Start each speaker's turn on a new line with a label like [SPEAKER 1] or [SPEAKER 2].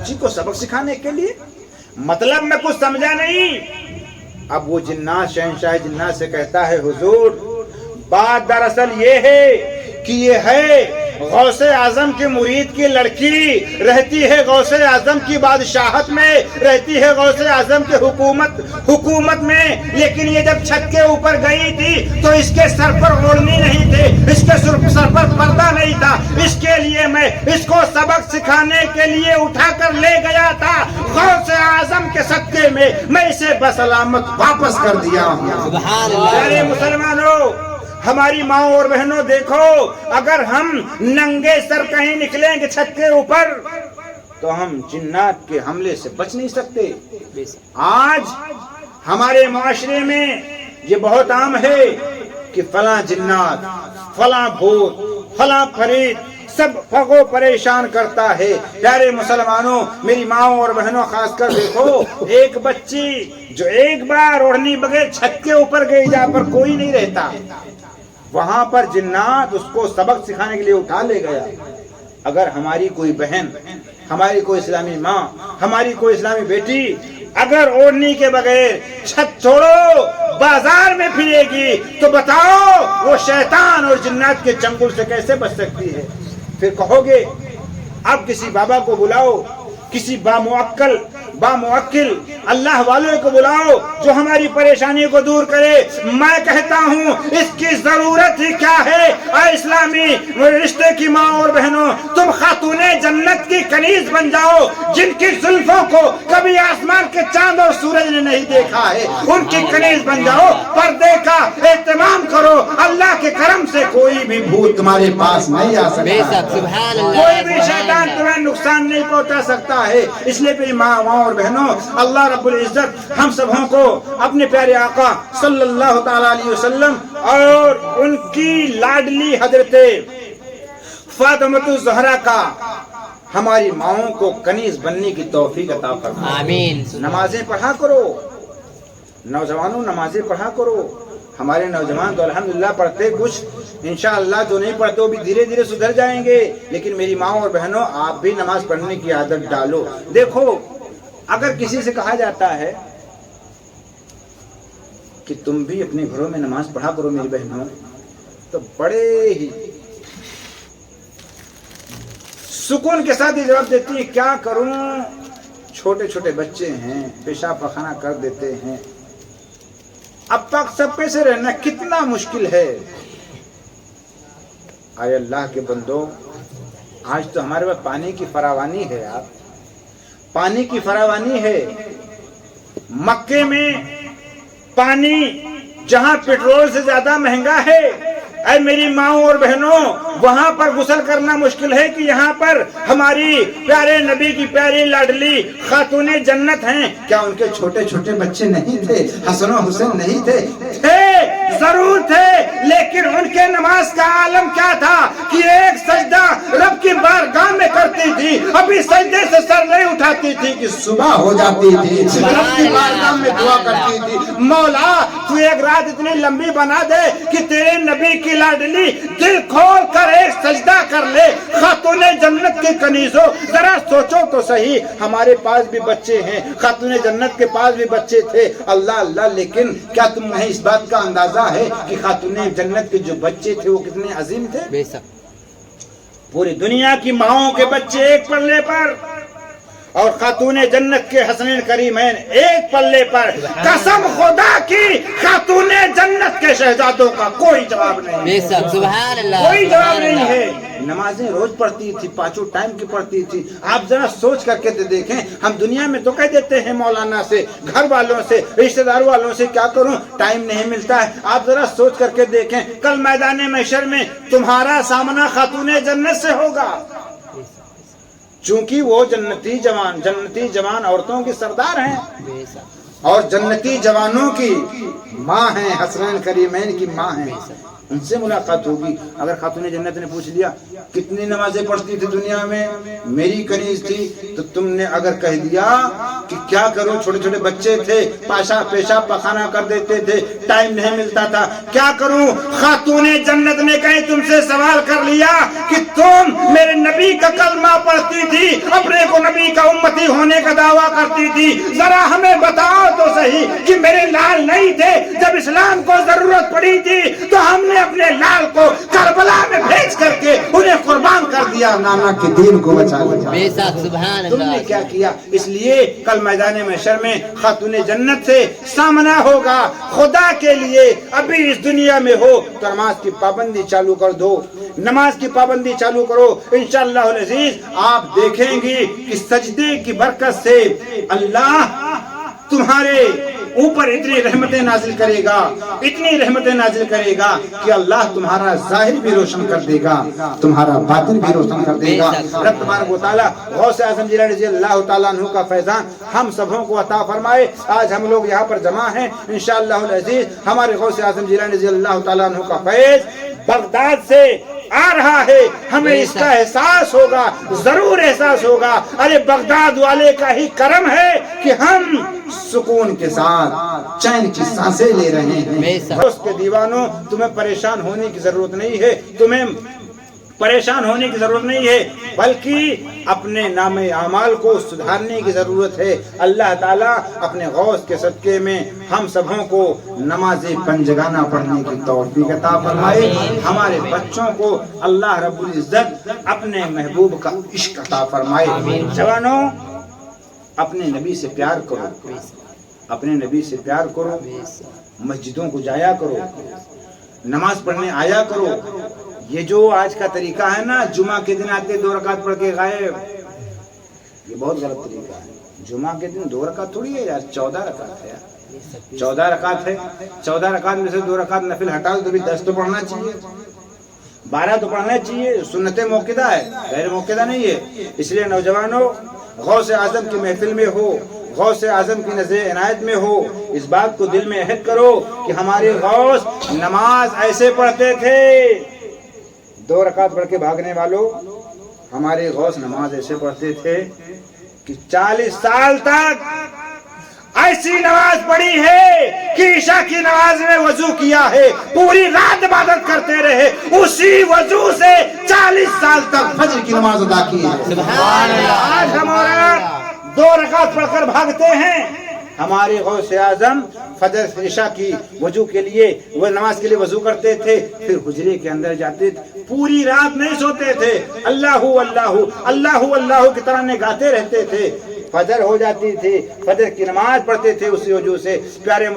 [SPEAKER 1] بچی کو سبق سکھانے کے لیے؟ مطلب میں کچھ سمجھا نہیں۔ اب وہ جنات شہنشاہ جنات سے کہتا ہے حضور بات دراصل یہ ہے کہ یہ ہے غوث اعظم کے مرید کی لڑکی، رہتی ہے غوث اعظم کی بادشاہت میں، رہتی ہے غوث اعظم کے حکومت میں، لیکن یہ جب چھت کے اوپر گئی تھی تو اس کے سر پر اوڑھنی نہیں تھے، اس کے سر پر پردہ نہیں تھا، اس کے لیے میں اس کو سبق سکھانے کے لیے اٹھا کر لے گیا تھا، غوث اعظم کے صدقے میں اسے بسلامت واپس کر دیا ہوں۔
[SPEAKER 2] سبحان اللہ۔
[SPEAKER 1] پیارے مسلمانوں، ہماری ماں اور بہنوں دیکھو، اگر ہم ننگے سر کہیں نکلیں گے چھت کے اوپر تو ہم جنات کے حملے سے بچ نہیں سکتے۔ آج ہمارے معاشرے میں یہ بہت عام ہے کہ فلاں جنات، فلاں بھوت، فلاں فرید سب کو پریشان کرتا ہے۔ پیارے مسلمانوں، میری ماں اور بہنوں خاص کر دیکھو، ایک بچی جو ایک بار اوڑھنی بغیر چھت کے اوپر گئی جہاں پر کوئی نہیں رہتا، وہاں پر جنات اس کو سبق سکھانے کے لیے اٹھا لے گیا۔ اگر ہماری کوئی بہن، ہماری کوئی اسلامی ماں، ہماری کوئی اسلامی بیٹی اگر اوڑھنی کے بغیر چھت چھوڑو بازار میں پھرے گی تو بتاؤ وہ شیطان اور جنات کے چنگل سے کیسے بچ سکتی ہے؟ پھر کہو گے اب کسی بابا کو بلاؤ، کسی باموکل اللہ والے کو بلاؤ جو ہماری پریشانی کو دور کرے۔ میں کہتا ہوں اس کی ضرورت ہی کیا ہے؟ اے اسلامی رشتے کی ماں اور بہنوں، تم خاتون جنت کی کنیز بن جاؤ، جن کی زلفوں کو کبھی آسمان کے چاند اور سورج نے نہیں دیکھا ہے، ان کی کنیز بن جاؤ، پردے کا اہتمام کرو، اللہ کے کرم سے کوئی بھی بھوت تمہارے پاس نہیں آ سکتا،
[SPEAKER 2] سبحان اللہ۔
[SPEAKER 1] کوئی بھی شیطان تمہیں نقصان نہیں پہنچا سکتا ہے۔ اس لیے میری ماں اور بہنوں، اللہ رب العزت ہم سبوں کو اپنے پیارے آقا صلی اللہ تعالی علیہ وسلم اور ان کی لاڈلی حضرت فاطمۃ الزہرا کا ہماری ماؤں کو کنیز بننے کی توفیق عطا فرمائے۔
[SPEAKER 2] آمین۔
[SPEAKER 1] نمازیں پڑھا کرو نوجوانوں، نمازیں پڑھا کرو۔ ہمارے نوجوان تو الحمدللہ پڑھتے کچھ، انشاءاللہ جو نہیں پڑھتے وہ بھی دھیرے دھیرے سدھر جائیں گے، لیکن میری ماں اور بہنوں آپ بھی نماز پڑھنے کی عادت ڈالو۔ دیکھو اگر کسی سے کہا جاتا ہے کہ تم بھی اپنے گھروں میں نماز پڑھا کرو میری بہنوں، تو بڑے ہی سکون کے ساتھ یہ جواب دیتی ہیں کیا کروں، چھوٹے چھوٹے بچے ہیں، پیشاب پخانہ کر دیتے ہیں، اب تک سب پہ سے رہنا کتنا مشکل ہے۔ اے اللہ کے بندو، آج تو ہمارے پاس پانی کی فراوانی ہے، آپ پانی کی فراوانی ہے۔ مکے میں پانی جہاں پیٹرول سے زیادہ مہنگا ہے، اے میری ماؤں اور بہنوں، وہاں پر غسل کرنا مشکل ہے کہ یہاں پر ہماری پیارے نبی کی پیاری لاڈلی خاتون جنت ہیں، کیا ان کے چھوٹے چھوٹے بچے نہیں تھے؟ حسن و حسین نہیں تھے؟ تھے، ضرور تھے، لیکن ان کے نماز کا عالم کیا تھا کہ ایک سجدہ رب کی بارگاہ میں کرتی تھی، ابھی سجدے سے سر نہیں اٹھاتی تھی کہ صبح ہو جاتی تھی، رب کی بارگاہ میں دعا کرتی تھی، مولا تو ایک رات اتنی لمبی بنا دے کہ تیرے نبی کی لاڈلی دل کھول کر ایک سجدہ کر لے، خاتون جنت کی کنیزوں ذرا سوچو تو صحیح، ہمارے پاس بھی بچے ہیں، خاتون جنت کے پاس بھی بچے تھے، اللہ اللہ، لیکن کیا تمہیں اس بات کا اندازہ ہے کہ خاتون جنت کے جو بچے تھے وہ کتنے عظیم تھے؟
[SPEAKER 2] بے شک۔
[SPEAKER 1] پوری دنیا کی ماؤں کے بچے ایک پلے پر اور خاتون جنت کے حسنین کریمین ایک پلے پر، قسم خدا کی خاتون جنت کے شہزادوں کا کوئی جواب نہیں،
[SPEAKER 2] بے شک، سبحان اللہ،
[SPEAKER 1] کوئی جواب نہیں ہے۔ نمازیں روز پڑھتی تھی، پانچوں ٹائم کی پڑھتی تھی۔ آپ ذرا سوچ کر کے دیکھیں، ہم دنیا میں تو کہہ دیتے ہیں مولانا سے، گھر والوں سے، رشتہ دار والوں سے کیا کروں، ٹائم نہیں ملتا ہے۔ آپ ذرا سوچ کر کے دیکھیں، کل میدان محشر میں تمہارا سامنا خاتون جنت سے ہوگا، چونکہ وہ جنتی جوان عورتوں کی سردار ہیں
[SPEAKER 2] بے شک،
[SPEAKER 1] اور جنتی جوانوں کی ماں ہیں، حسنین کریمین کی ماں ہیں۔ ان سے ملاقات ہوگی۔ اگر خاتون جنت نے پوچھ لیا کتنی نمازیں پڑھتی تھی دنیا میں، میری کنیز تھی، تو تم نے اگر کہہ دیا کہ کیا کروں، چھوٹے چھوٹے بچے تھے، پیشاب پخانہ کر دیتے تھے، ٹائم نہیں ملتا تھا، کیا کروں؟ خاتون جنت نے کہیں تم سے سوال کر لیا کہ تم میرے نبی کا کلمہ پڑھتی تھی، اپنے کو نبی کا امتی ہونے کا دعویٰ کرتی تھی، ذرا ہمیں بتاؤ تو صحیح کہ میرے لال نہیں تھے، جب اسلام کو ضرورت پڑی تھی تو ہم نے اپنے لال کو کربلا میں بھیج کر کے انہیں قربان کر دیا، نانا کے دین کو بچا لیا۔
[SPEAKER 2] بے شک سبحان
[SPEAKER 1] تم نے
[SPEAKER 2] اللہ۔
[SPEAKER 1] کیا کیا؟ اس لیے کل میدان محشر میں خاتون جنت سے سامنا ہوگا۔ خدا کے لیے ابھی اس دنیا میں ہو تو نماز کی پابندی چالو کر دو، نماز کی پابندی چالو کرو، انشاءاللہ العزیز آپ دیکھیں گے کہ سجدے کی برکت سے اللہ تمہارے اوپر اتنی رحمتیں نازل کرے گا، اتنی رحمتیں نازل کرے گا کہ اللہ تمہارا ظاہر بھی روشن کر دے گا، تمہارا باطن بھی روشن کر دے گا۔ رب تبارک و تعالیٰ غوث اعظم جیلانی رضی اللہ تعالیٰ عنہ کا فیضان ہم سبوں کو عطا فرمائے۔ آج ہم لوگ یہاں پر جمع ہیں، انشاءاللہ العزیز ہمارے غوث اعظم جیلانی رضی اللہ تعالیٰ عنہ کا فیض بغداد سے آ رہا ہے، ہمیں اس کا احساس ہوگا، ضرور احساس ہوگا۔ ارے بغداد والے کا ہی کرم ہے کہ ہم سکون کے ساتھ چین کی سانسیں لے رہے ہیں۔ اس کے دیوانوں، تمہیں پریشان ہونے کی ضرورت نہیں ہے، تمہیں پریشان ہونے کی ضرورت نہیں ہے، بلکہ اپنے نام اعمال کو سدھارنے کی ضرورت ہے۔ اللہ تعالیٰ اپنے غوث کے صدقے میں ہم سبوں کو نماز پنجگانہ پڑھنے کی توفیق عطا فرمائے، ہمارے بچوں کو اللہ رب العزت اپنے محبوب کا عشق عطا فرمائے۔ جوانوں، اپنے نبی سے پیار کرو، اپنے نبی سے پیار کرو، مسجدوں کو جایا کرو، نماز پڑھنے آیا کرو۔ یہ جو آج کا طریقہ ہے نا، جمعہ کے دن آتے 2 رکعت پڑھ کے غائب، یہ بہت غلط طریقہ ہے۔ جمعہ کے دن 2 رکعت تھوڑی ہے یار، 14 رکعت ہے یار، 14 رکعت ہے، 14 رکعت میں سے 2 رکعت نفل ہٹا دو تو بھی 10 تو پڑھنا چاہیے، 12 تو پڑھنا چاہیے۔ سنت موقدہ ہے، غیر موقدہ نہیں ہے۔ اس لیے نوجوانوں، غوث اعظم کی محفل میں ہو، غوث اعظم کی نظر عنایت میں ہو، اس بات کو دل میں عہد کرو کہ ہمارے غوث نماز ایسے پڑھتے تھے۔ 2 رکعت پڑھ کے بھاگنے والوں، ہمارے غوث نماز ایسے پڑھتے تھے کہ 40 سال تک ایسی نماز پڑھی ہے کہ عشاء کی نماز میں وضو کیا ہے، پوری رات عبادت کرتے رہے، اسی وضو سے 40 سال تک فجر کی نماز ادا کی ہے۔
[SPEAKER 2] سبحان اللہ۔
[SPEAKER 1] آج ہمارا 2 رکعت پڑھ کر بھاگتے ہیں، ہمارے غوث اعظم فجر عشاء کی وضو کے لیے، وہ نماز کے لیے وضو کرتے تھے، پھر حجرے کے اندر جاتے تھے، پوری رات نہیں سوتے تھے، اللہ اللہ اللہ اللہ کی طرح گاتے رہتے تھے۔ فجر ہو جاتی تھی، فجر کی نماز پڑھتے تھے، اسی وجہ سے پیارے